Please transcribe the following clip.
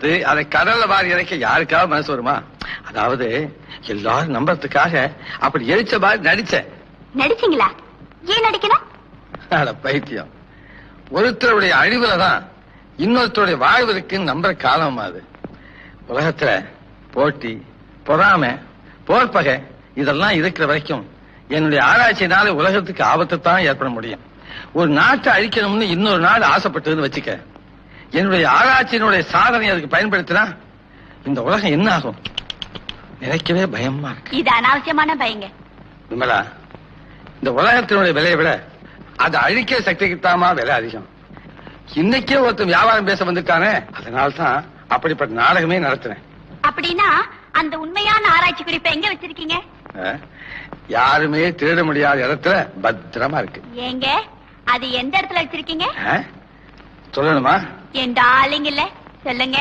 எடுத்து அதை கடல்ல வாரி இறக்க யாருக்காவது மனசு வருமா? அதாவது எல்லாரும் நம்புறதுக்காக அப்படி எரிச்ச மாதிரி நடிச்சேன். நடிச்சீங்களா? ஏன் நடிக்கணும்? பைத்தியம். ஒருத்தருடைய அழிவுலதான் இன்னொருத்தருடைய வாழ்வு இருக்குன்னு நம்புற காலம் அது. உலகத்துல போட்டி, பொறாமை, போர்ப்பகை இதெல்லாம் இருக்கிற வரைக்கும் என்னுடைய ஆராய்ச்சியினால உலகத்துக்கு ஆபத்து தான் ஏற்பட முடியும். ஒரு நாட்டை அழிக்கணும்னு இன்னொரு நாடு ஆசைப்பட்டதுன்னு வச்சுக்க, என்னுடைய ஆராய்ச்சியினுடைய சாதனை அதுக்கு பயன்படுத்தினா இந்த உலகம் என்ன ஆகும் நினைக்கவே பயமா இருக்கு. இது அனாவசியமான பயங்க. விமலா, இந்த உலகத்தினுடைய விலையை விட அதை அழிக்க சக்திக்குத்தாமா விலை அதிகம். இன்னைக்கே ஒருத்தன் வியாபாரம் பேச வந்துட்டானே, அதனால்தான் அப்படிப்பட்ட நாடகமே நடத்துறேன். அப்படின்னா அந்த உண்மையான ஆராய்ச்சி குறிப்பை எங்க வச்சிருக்கீங்க? யாருமே திருட முடியாத இடத்துல பத்திரமா இருக்கு. ஏங்க, அது எந்த இடத்துல வச்சிருக்கீங்க? சொல்லணுமா? என் டார்லிங் இல்ல, சொல்லுங்க.